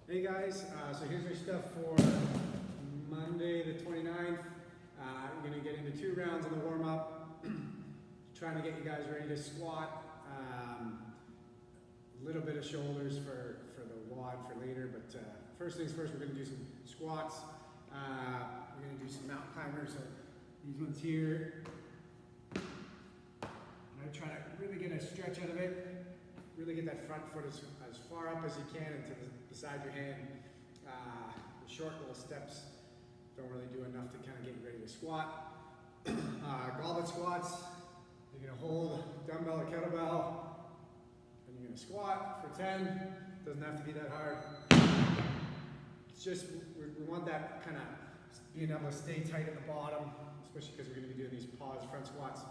Hey guys, so here's our stuff for Monday the 29th. I'm going to get into 2 rounds of the warm-up, trying to get you guys ready to squat. A little bit of shoulders for the WOD for later, but first things first, we're going to do some squats. We're going to do some mountain climbers, so these ones here. And I try to really get a stretch out of it. Really get that front foot as far up as you can into the side of your hand. The short little steps don't really do enough to kind of get you ready to squat. Goblet squats, you're going to hold a dumbbell or kettlebell, and you're going to squat for 10. Doesn't have to be that hard. It's just, we want that kind of being able to stay tight at the bottom, especially because we're going to be doing these pause front squats.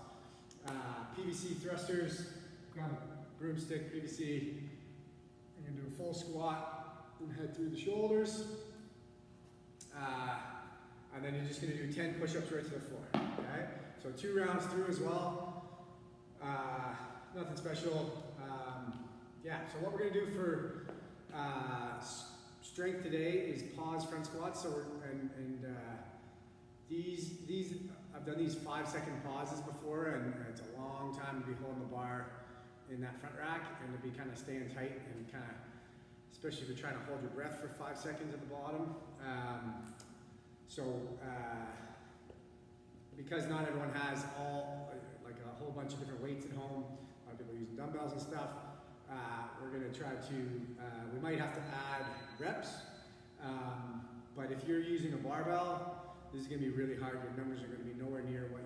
PVC thrusters, grab a broomstick, PVC. You're going to do a full squat and head through the shoulders. And then you're just going to do 10 push-ups right to the floor. Okay? So 2 rounds through as well. Nothing special. Yeah, so what we're going to do for strength today is pause front squats. So these I've done these 5-second pauses before, and it's a long time to be holding the bar in that front rack and to be kind of staying tight and kind of, especially if you're trying to hold your breath for 5 seconds at the bottom. Because not everyone has like a whole bunch of different weights at home, a lot of people are using dumbbells and stuff, we're going to try to, we might have to add reps, but if you're using a barbell, this is going to be really hard. Your numbers are going to be nowhere near what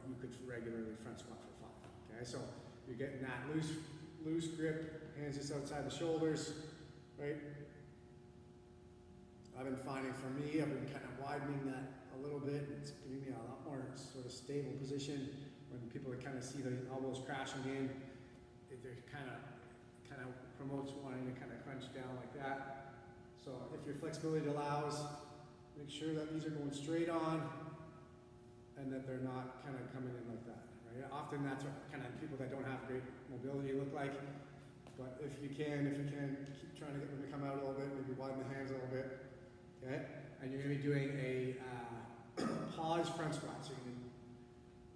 you could regularly front squat for 5. Okay, so you're getting that loose grip, hands just outside the shoulders, right? I've been finding for me, I've been kind of widening that a little bit. It's giving me a lot more sort of stable position. When people kind of see the elbows crashing in, it kind of promotes wanting to kind of crunch down like that. So if your flexibility allows, make sure that these are going straight on and that they're not kind of coming in like that. Right? Often that's what kind of people that don't have great mobility look like. But if you can, keep trying to get them to come out a little bit, maybe widen the hands a little bit. Okay? And you're going to be doing a pause front squat. So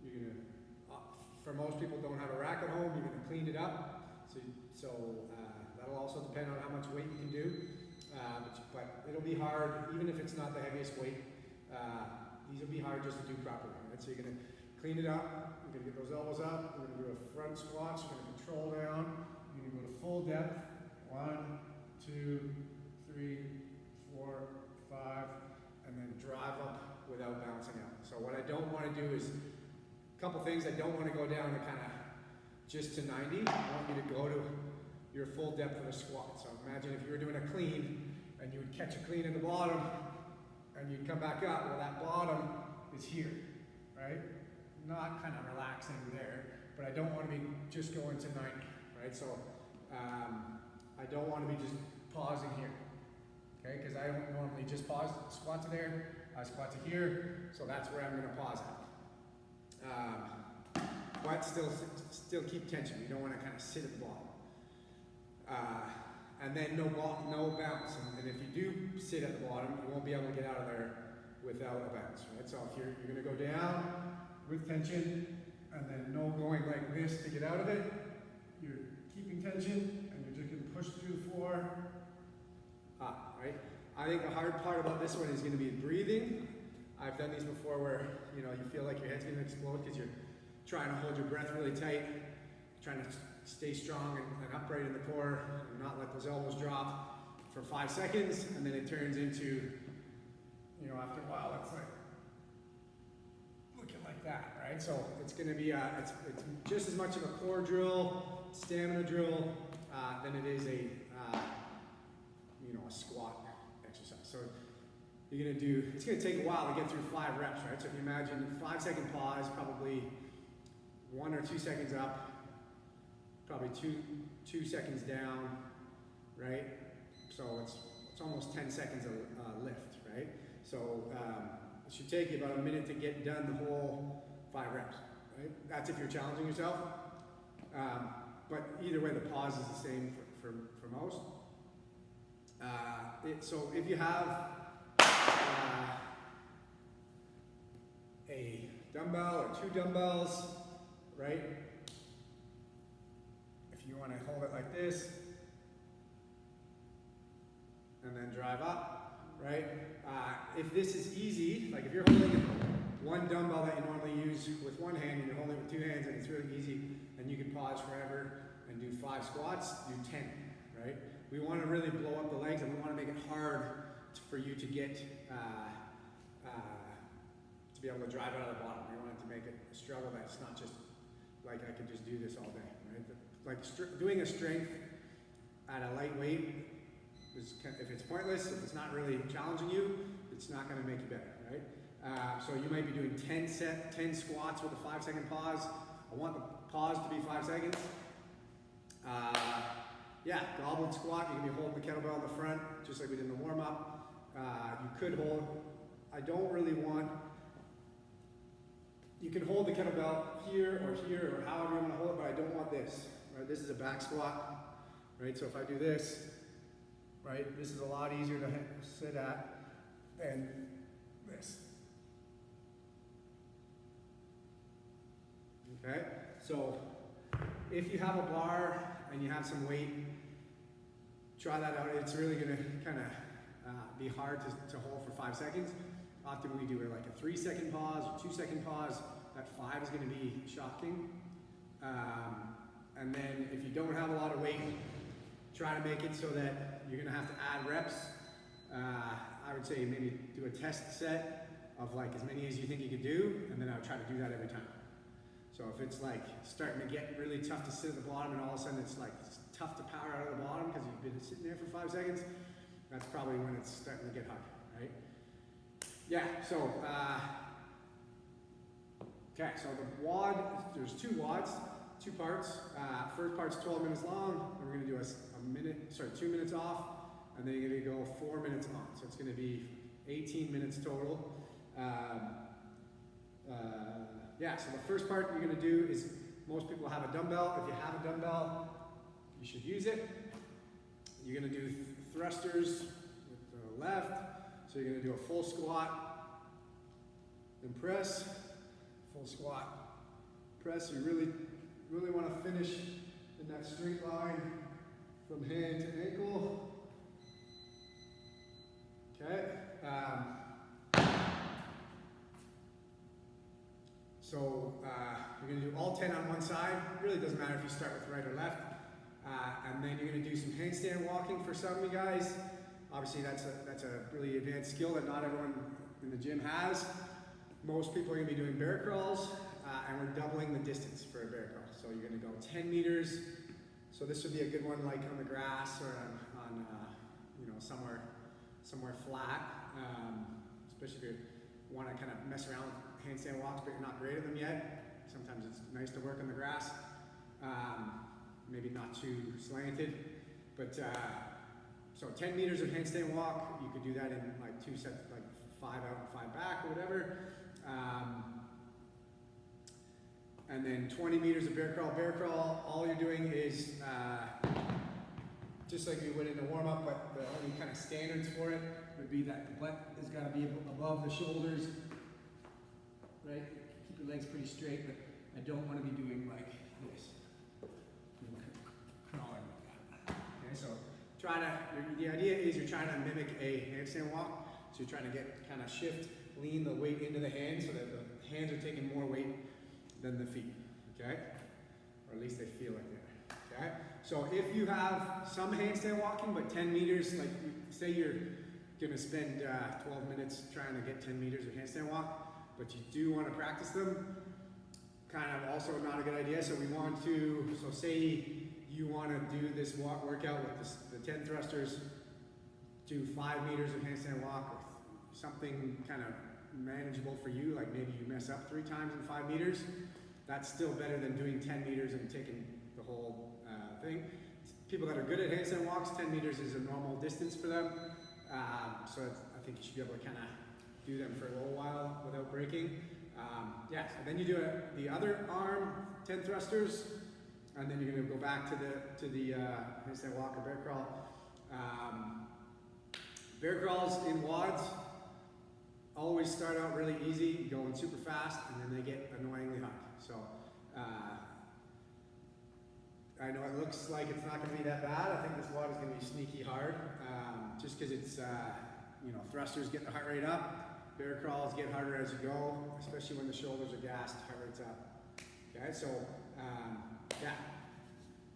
you're going to, for most people don't have a rack at home, you're going to clean it up. So that'll also depend on how much weight you can do. But it'll be hard, even if it's not the heaviest weight. These will be hard just to do properly. Right? So you're going to clean it up. You're going to get those elbows up. You're going to do a front squat. So you're going to control down. You're going to go to full depth. 1, 2, 3, 4, 5, and then drive up without bouncing out. So what I don't want to do is a couple things. I don't want to go down to kind of just to 90. I want you to go to your full depth of a squat. So imagine if you were doing a clean and you would catch a clean at the bottom and you'd come back up. Well, that bottom is here, right? Not kind of relaxing there, but I don't want to be just going to 90, right? So I don't want to be just pausing here. Okay, because I don't normally just pause, squat to there, I squat to here, so that's where I'm going to pause at. But still keep tension. You don't want to kind of sit at the bottom. And then no bounce. And if you do sit at the bottom, you won't be able to get out of there without a bounce. Right? So if you're going to go down with tension, and then no going like this to get out of it, you're keeping tension, and you're just going to push through the floor. Right? I think the hard part about this one is going to be breathing. I've done these before where you feel like your head's going to explode because you're trying to hold your breath really tight, trying to stay strong and upright in the core and not let those elbows drop for 5 seconds, and then it turns into, after a while it's like looking like that, right? So it's going to be it's just as much of a core drill, stamina drill than it is a squat exercise. So you're going to do, it's going to take a while to get through 5 reps, right? So if you imagine 5-second pause, probably 1 or 2 seconds up, probably two seconds down, right? So it's almost 10 seconds of lift, right? So it should take you about a minute to get done the whole 5 reps, right? That's if you're challenging yourself. But either way, the pause is the same for most. So if you have a dumbbell or two dumbbells, right? If you want to hold it like this and then drive up, right? If this is easy, like if you're holding one dumbbell that you normally use with one hand and you're holding it with two hands and it's really easy and you can pause forever and do 5 squats, do 10, right? We want to really blow up the legs and we want to make it hard for you to get to be able to drive out of the bottom. We want to make it a struggle that's not just like I could just do this all day, right? Like doing a strength at a light weight is, if it's pointless, if it's not really challenging you, it's not going to make you better, right? So you might be doing 10 squats with a 5-second pause. I want the pause to be 5 seconds. Yeah, goblet squat, you can be holding the kettlebell in the front, just like we did in the warm-up. You could hold, I don't really want, you can hold the kettlebell here, or however you want to hold it, but I don't want this, right? This is a back squat, right? So if I do this, right, this is a lot easier to sit at than this. Okay, so if you have a bar and you have some weight, try that out. It's really going to kind of be hard to hold for 5 seconds. Often we do like a 3-second pause or 2-second pause. That 5 is going to be shocking. And then if you don't have a lot of weight, try to make it so that you're going to have to add reps. I would say maybe do a test set of like as many as you think you could do, and then I would try to do that every time. So if it's like starting to get really tough to sit at the bottom and all of a sudden it's like it's tough to power out of the bottom because you've been sitting there for 5 seconds, that's probably when it's starting to get hard, right? Yeah, so, okay, so the WOD, there's 2 WODs, 2 parts. First part's 12 minutes long, and we're gonna do a 2 minutes off, and then you're gonna go 4 minutes on. So it's gonna be 18 minutes total. Yeah, so the first part you're going to do is, most people have a dumbbell. If you have a dumbbell, you should use it. You're going to do thrusters with the left. So you're going to do a full squat, then press, full squat, press. You really want to finish in that straight line from hand to ankle. Okay. So you're going to do all 10 on one side. It really doesn't matter if you start with right or left. And then you're going to do some handstand walking for some of you guys. Obviously that's a really advanced skill that not everyone in the gym has. Most people are going to be doing bear crawls, and we're doubling the distance for a bear crawl. So you're going to go 10 meters. So this would be a good one like on the grass or on you know, somewhere flat, especially if you want to kind of mess around with handstand walks, but you're not great at them yet. Sometimes it's nice to work on the grass. Maybe not too slanted, but so 10 meters of handstand walk. You could do that in like 2 sets, like 5 out and 5 back or whatever. And then 20 meters of bear crawl. Bear crawl, all you're doing is just like you would in a warm-up, but the only kind of standards for it would be that the butt has got to be above the shoulders. Right? Keep your legs pretty straight, but I don't want to be doing like this. Crawling like that. Okay, so the idea is you're trying to mimic a handstand walk. So you're trying to get kind of lean the weight into the hands so that the hands are taking more weight than the feet. Okay? Or at least they feel like that. Okay? So if you have some handstand walking, but 10 meters, like say you're gonna spend 12 minutes trying to get 10 meters of handstand walk, but you do want to practice them, kind of also not a good idea. So we want to, so say you want to do this workout with the 10 thrusters, do 5 meters of handstand walk, or something kind of manageable for you, like maybe you mess up 3 times in 5 meters. That's still better than doing 10 meters and taking the whole thing. People that are good at handstand walks, 10 meters is a normal distance for them. So I think you should be able to kind of do them for a little while without breaking. Yeah, so then you do the other arm, 10 thrusters, and then you're going to go back to the handstand walk or bear crawl. Bear crawls in WODs always start out really easy, going super fast, and then they get annoyingly hard. So I know it looks like it's not going to be that bad. I think this WOD is going to be sneaky hard, just because it's, you know, thrusters get the heart rate up, bear crawls get harder as you go, especially when the shoulders are gassed, heart rate's up. Okay, so yeah,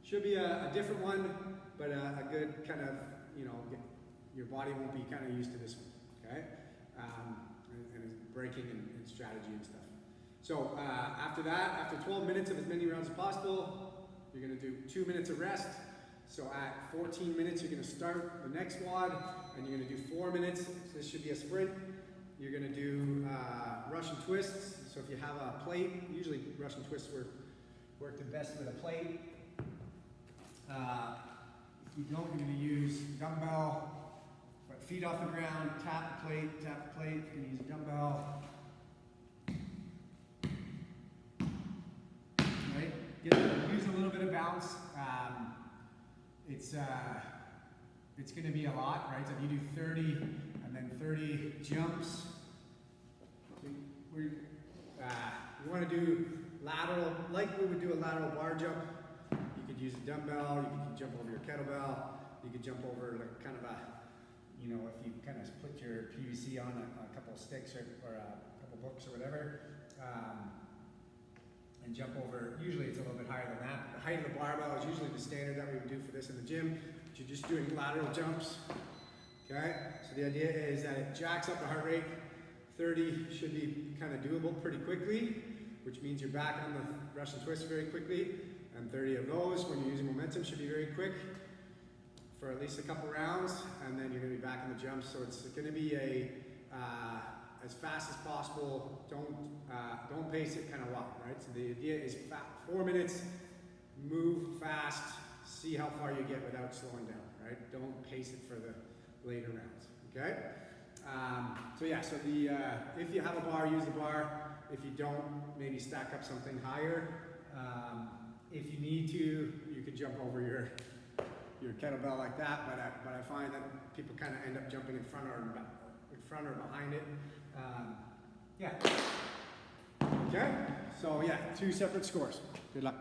should be a different one, but a good kind of, you know, your body won't be kind of used to this one. Okay, and braking and strategy and stuff. So after that, after 12 minutes of as many rounds as possible, you're going to do 2 minutes of rest. So at 14 minutes, you're going to start the next WOD, and you're going to do 4 minutes. So this should be a sprint. You're going to do Russian twists. So if you have a plate, usually Russian twists work the best with a plate. If you don't, you're going to use dumbbell. Put feet off the ground, tap the plate, tap the plate. You're going to use a dumbbell. Right? Use a little bit of bounce. It's going to be a lot, right? So if you do 30 and then 30 jumps, you want to do lateral, like we would do a lateral bar jump. You could use a dumbbell, you could jump over your kettlebell, you could jump over like kind of a, you know, if you kind of put your PVC on a couple of sticks or a couple books or whatever, and jump over. Usually it's a little bit higher than that. The height of the barbell is usually the standard that we would do for this in the gym. But you're just doing lateral jumps. Okay? So the idea is that it jacks up the heart rate. 30 should be kind of doable pretty quickly, which means you're back on the Russian twist very quickly. And 30 of those, when you're using momentum, should be very quick for at least a couple rounds. And then you're going to be back in the jumps. So it's going to be a as fast as possible. Don't pace it kind of wild, right? So the idea is 4 minutes, move fast, see how far you get without slowing down, right? Don't pace it for the later rounds, okay? So yeah, so if you have a bar, use the bar. If you don't, maybe stack up something higher. If you need to, you could jump over your kettlebell like that, but I find that people kind of end up jumping in front or behind it. Yeah. Okay, so yeah, 2 separate scores. Good luck.